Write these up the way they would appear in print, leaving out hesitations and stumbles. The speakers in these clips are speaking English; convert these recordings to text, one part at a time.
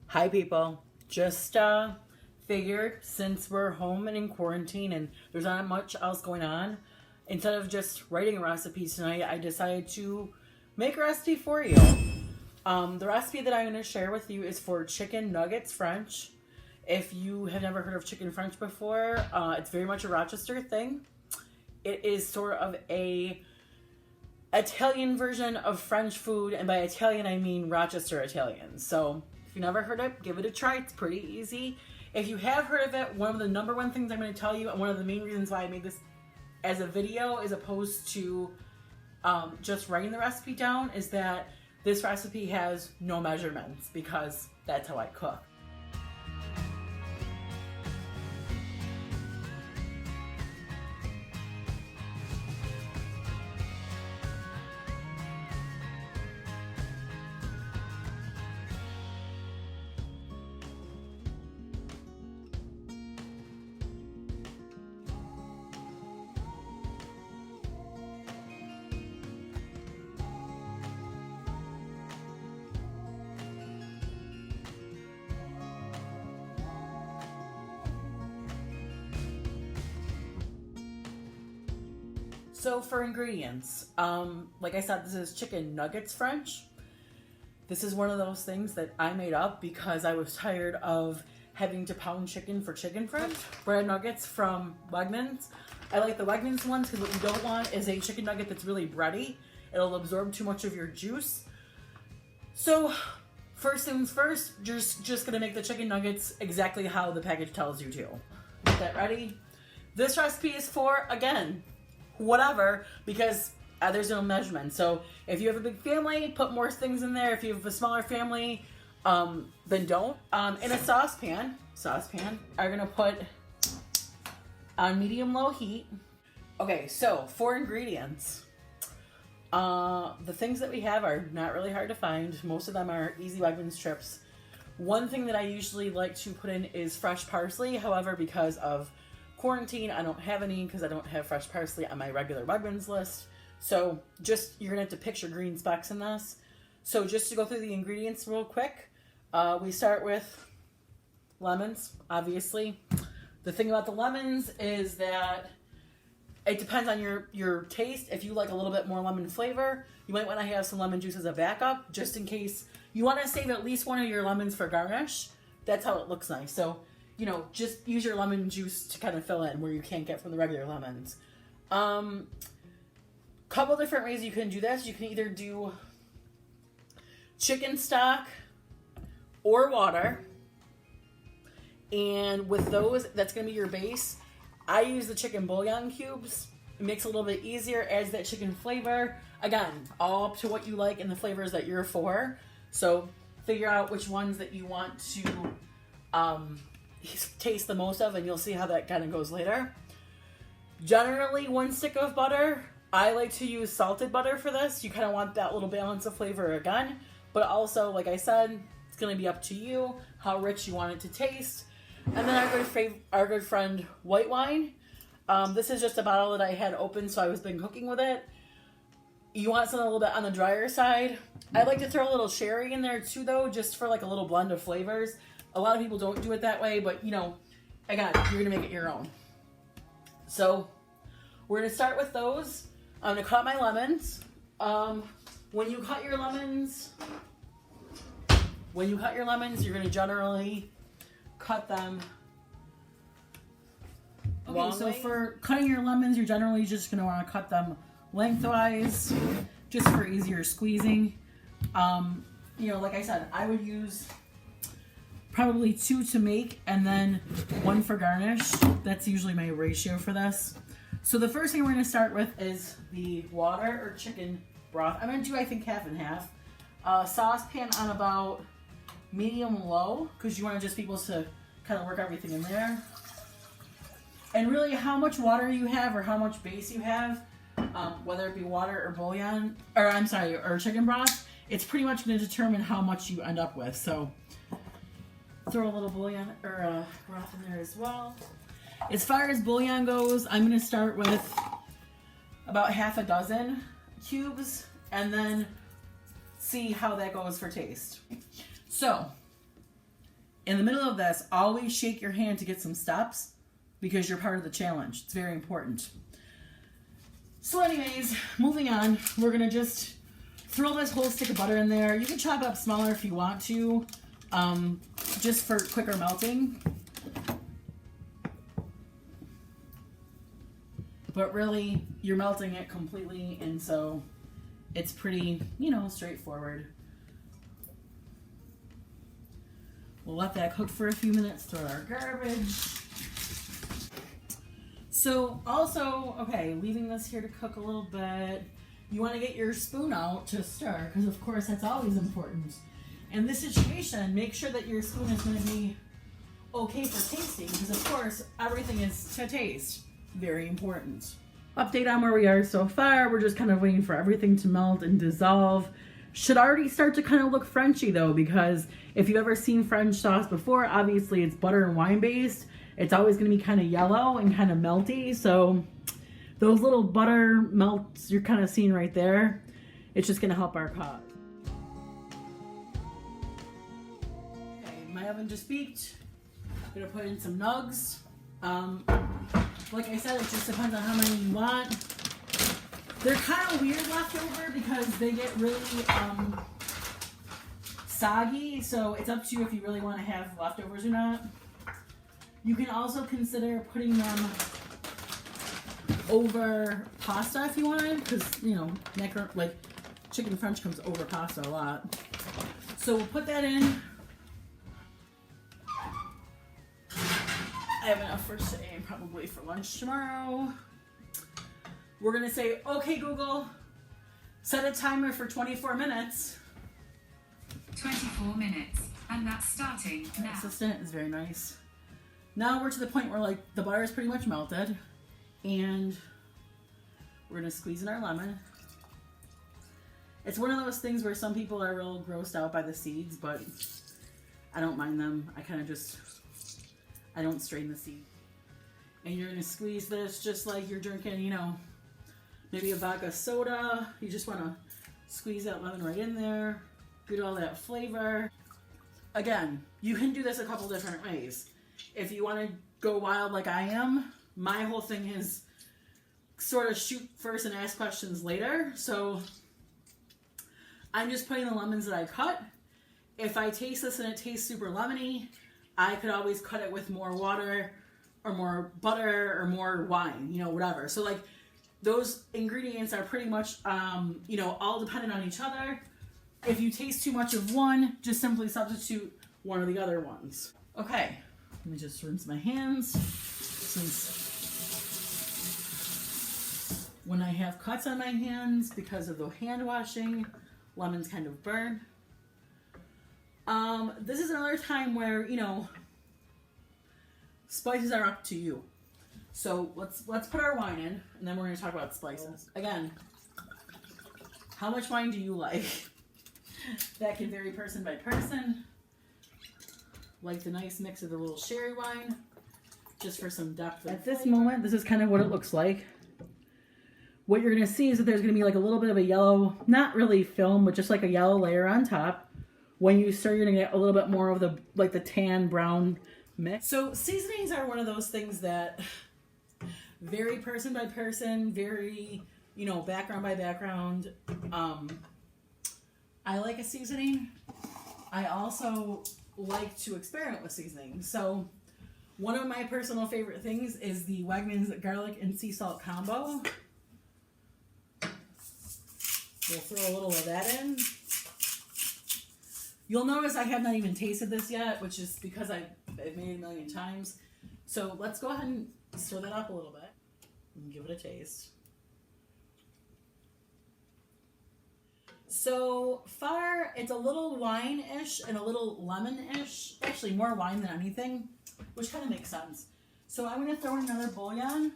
Hi people. Just figured since we're home and in quarantine and there's not much else going on, instead of just writing a recipe tonight, I decided to make a recipe for you. The recipe that I'm going to share with you is for chicken nuggets French. If you have never heard of chicken French before, it's very much a Rochester thing. It is sort of a Italian version of French food, and by Italian I mean Rochester Italian. So if you never heard it, give it a try. It's pretty easy. If you have heard of it, one of the number one things I'm going to tell you, and one of the main reasons why I made this as a video as opposed to just writing the recipe down, is that this recipe has no measurements because that's how I cook. So for ingredients, like I said, this is chicken nuggets French. This is one of those things that I made up because I was tired of having to pound chicken for chicken French. Bread nuggets from Wegmans. I like the Wegmans ones because what you don't want is a chicken nugget that's really bready. It'll absorb too much of your juice. So first things first, just gonna make the chicken nuggets exactly how the package tells you to. Get that ready. This recipe is for, again, whatever, because there's no measurement. So if you have a big family, put more things in there. If you have a smaller family, then don't. In a saucepan, I'm gonna put on medium-low heat. Okay, so for ingredients, the things that we have are not really hard to find. Most of them are easy Wegmans strips. One thing that I usually like to put in is fresh parsley. However, because of quarantine, I don't have any because I don't have fresh parsley on my regular Wegmans list. So you're gonna have to picture green specks in this. So just to go through the ingredients real quick, we start with lemons, obviously. The thing about the lemons is that it depends on your taste. If you like a little bit more lemon flavor, you might want to have some lemon juice as a backup, just in case you want to save at least one of your lemons for garnish. That's how it looks nice. So, just use your lemon juice to kind of fill in where you can't get from the regular lemons. Couple different ways you can do this. You can either do chicken stock or water. And with those, that's going to be your base. I use the chicken bouillon cubes. It makes it a little bit easier, adds that chicken flavor. Again, all up to what you like and the flavors that you're for. So figure out which ones that you want to taste the most of, and you'll see how that kind of goes later. Generally, 1 stick of butter. I like to use salted butter for this. You kind of want that little balance of flavor again, but also, like I said, it's going to be up to you how rich you want it to taste. And then our good friend white wine. This is just a bottle that I had open, so I was been cooking with it. You want something a little bit on the drier side. I like to throw a little sherry in there too, though, just for like a little blend of flavors. A lot of people don't do it that way, but again, you're gonna make it your own. So we're gonna start with those. I'm gonna cut my lemons. When you cut your lemons, you're gonna generally cut them. Okay, so for cutting your lemons, you're generally just gonna want to cut them lengthwise, just for easier squeezing. Like I said, I would use probably 2 to make and then 1 for garnish. That's usually my ratio for this. So the first thing we're going to start with is the water or chicken broth. I'm going to do, I think, half and half. Saucepan on about medium-low because you want to just be able to kind of work everything in there. And really how much water you have or how much base you have, whether it be water or bouillon, or chicken broth, it's pretty much going to determine how much you end up with. So throw a little bouillon or broth in there as well. As far as bouillon goes, I'm going to start with about half a dozen cubes and then see how that goes for taste. So In the middle of this, always shake your hand to get some steps because you're part of the challenge. It's very important. So anyways, moving on, we're gonna just throw this whole stick of butter in there. You can chop it up smaller if you want to, just for quicker melting. But really, you're melting it completely, and so it's pretty, straightforward. We'll let that cook for a few minutes, throw our garbage. So also, okay, leaving this here to cook a little bit. You want to get your spoon out to stir, because of course that's always important. In this situation, make sure that your spoon is going to be okay for tasting, because of course everything is to taste. Very important. Update on where we are so far. We're just kind of waiting for everything to melt and dissolve. Should already start to kind of look Frenchy though, because if you've ever seen French sauce before, obviously it's butter and wine based. It's always going to be kind of yellow and kind of melty. So those little butter melts you're kind of seeing right there, it's just going to help our cause. Okay, my oven just beeped. I'm going to put in some nugs. Like I said, it just depends on how many you want. They're kind of weird leftover because they get really soggy, so it's up to you if you really want to have leftovers or not. You can also consider putting them over pasta if you want, because like chicken French comes over pasta a lot. So we'll put that in. I have enough for today and probably for lunch tomorrow. We're gonna say, okay, Google, set a timer for 24 minutes. 24 minutes, and that's starting now. Assistant is very nice. Now we're to the point where like the butter is pretty much melted, and we're gonna squeeze in our lemon. It's one of those things where some people are real grossed out by the seeds, but I don't mind them. I don't strain the seed. And you're gonna squeeze this just like you're drinking, maybe a vodka soda. You just wanna squeeze that lemon right in there, get all that flavor. Again, you can do this a couple different ways. If you wanna go wild like I am, my whole thing is sort of shoot first and ask questions later. So I'm just putting the lemons that I cut. If I taste this and it tastes super lemony, I could always cut it with more water or more butter or more wine, whatever. So like those ingredients are pretty much, all dependent on each other. If you taste too much of one, just simply substitute one of the other ones. Okay, let me just rinse my hands, since when I have cuts on my hands because of the hand washing, lemons kind of burn. This is another time where, spices are up to you. So let's put our wine in, and then we're going to talk about spices. Again, how much wine do you like? That can vary person by person. Like the nice mix of the little sherry wine, just for some depth. At this moment, this is kind of what it looks like. What you're going to see is that there's going to be like a little bit of a yellow, not really film, but just like a yellow layer on top. When you stir, you're going to get a little bit more of the tan brown mix. So seasonings are one of those things that vary person by person, vary, background by background. I like a seasoning. I also like to experiment with seasoning. So one of my personal favorite things is the Wegmans garlic and sea salt combo. We'll throw a little of that in. You'll notice I have not even tasted this yet, which is because I've made it a million times. So let's go ahead and stir that up a little bit and give it a taste. So far, it's a little wine-ish and a little lemon-ish. Actually, more wine than anything, which kind of makes sense. So I'm going to throw in another bouillon.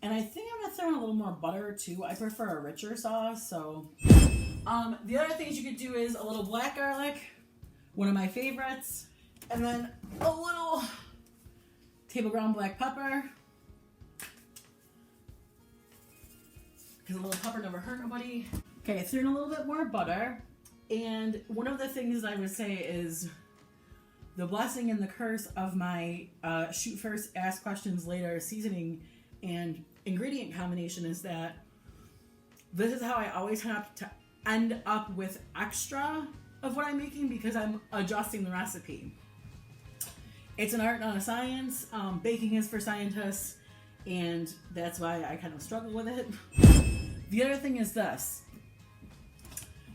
And I think I'm going to throw in a little more butter, too. I prefer a richer sauce, so... the other things you could do is a little black garlic, one of my favorites, and then a little table ground black pepper, because a little pepper never hurt nobody. Okay, I threw in a little bit more butter, and one of the things I would say is the blessing and the curse of my shoot first, ask questions later seasoning and ingredient combination is that this is how I always have to end up with extra of what I'm making because I'm adjusting the recipe. It's an art, not a science. Baking is for scientists, and that's why I kind of struggle with it. The other thing is this.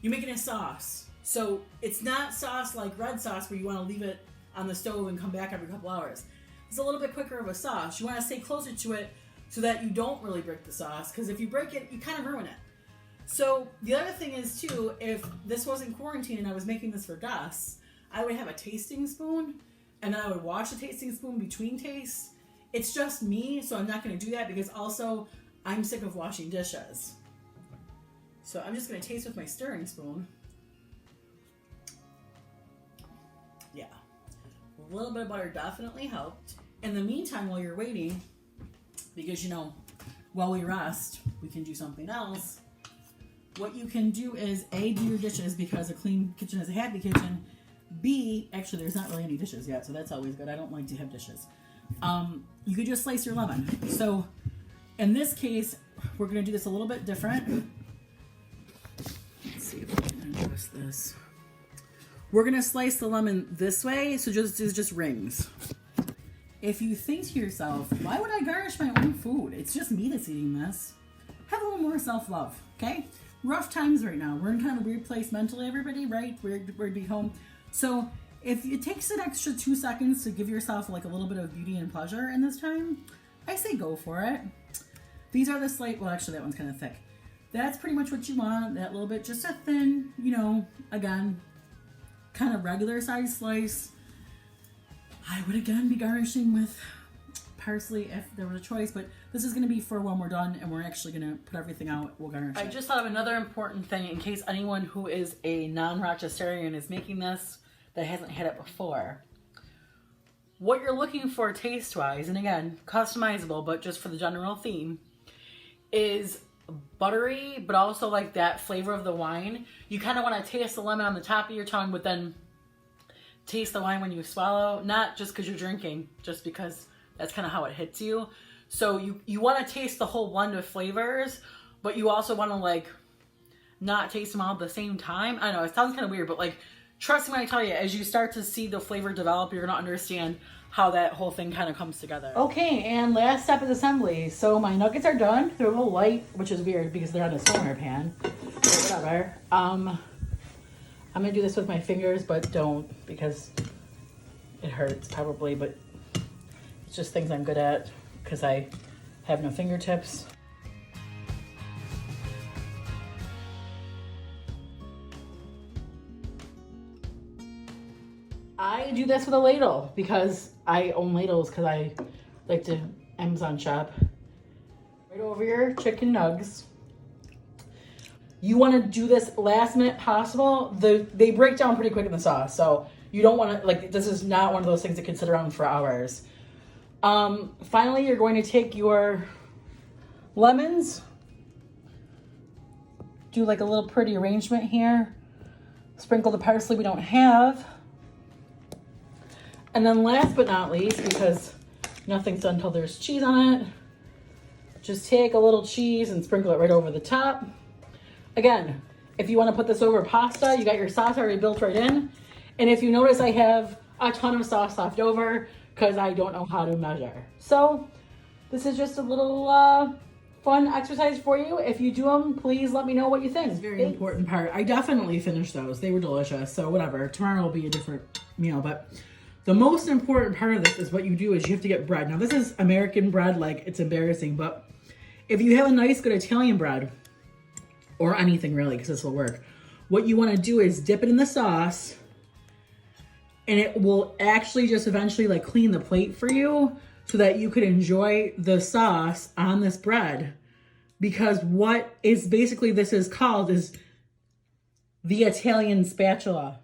You're making a sauce. So it's not sauce like red sauce where you want to leave it on the stove and come back every couple hours. It's a little bit quicker of a sauce. You want to stay closer to it so that you don't really break the sauce, because if you break it, you kind of ruin it. So the other thing is too, if this wasn't quarantine and I was making this for Gus, I would have a tasting spoon and then I would wash the tasting spoon between tastes. It's just me, so I'm not going to do that because also I'm sick of washing dishes. So I'm just going to taste with my stirring spoon. Yeah. A little bit of butter definitely helped. In the meantime, while you're waiting, because while we rest, we can do something else. What you can do is A, do your dishes because a clean kitchen is a happy kitchen. B, actually there's not really any dishes yet, so that's always good. I don't like to have dishes. You could just slice your lemon. So in this case, we're going to do this a little bit different. Let's see if we can adjust this. We're going to slice the lemon this way, so just rings. If you think to yourself, why would I garnish my own food? It's just me that's eating this. Have a little more self-love, okay? Rough times right now. We're in kind of a weird place mentally, everybody, right? We're to be home. So if it takes an extra 2 seconds to give yourself like a little bit of beauty and pleasure in this time, I say go for it. These are the well, actually that one's kind of thick. That's pretty much what you want, that little bit, just a thin, again, kind of regular size slice. I would again be garnishing with parsley if there was a choice, but this is going to be for when we're done and we're actually going to put everything out. We'll garnish it. I just thought of another important thing in case anyone who is a non-Rochesterian is making this that hasn't had it before. What you're looking for taste-wise, and again, customizable, but just for the general theme, is buttery, but also like that flavor of the wine. You kind of want to taste the lemon on the top of your tongue, but then taste the wine when you swallow, not just because you're drinking, just because that's kind of how it hits you. So you want to taste the whole blend of flavors, but you also want to like not taste them all at the same time. I know it sounds kind of weird, but like trust me when I tell you, as you start to see the flavor develop, you're going to understand how that whole thing kind of comes together. Okay, and last step is assembly. So my nuggets are done. They're a little light, which is weird because they're on a steamer pan. But whatever. I'm going to do this with my fingers, but don't because it hurts probably, but it's just things I'm good at because I have no fingertips. I do this with a ladle because I own ladles because I like to Amazon shop. Right over your chicken nugs. You want to do this last minute possible. They break down pretty quick in the sauce, so you don't want to, like, this is not one of those things that can sit around for hours. Finally, you're going to take your lemons, do like a little pretty arrangement here, sprinkle the parsley we don't have, and then last but not least, because nothing's done until there's cheese on it, just take a little cheese and sprinkle it right over the top. Again, if you want to put this over pasta, you got your sauce already built right in. And if you notice, I have a ton of sauce left over because I don't know how to measure. So this is just a little fun exercise for you. If you do them, please let me know what you think. It's a very important part. I definitely finished those. They were delicious. So whatever. Tomorrow will be a different meal. But the most important part of this is what you do is you have to get bread. Now this is American bread, like it's embarrassing. But if you have a nice, good Italian bread, or anything really, because this will work, what you want to do is dip it in the sauce, and it will actually just eventually like clean the plate for you so that you could enjoy the sauce on this bread. Because what is basically this is called is the Italian spatula.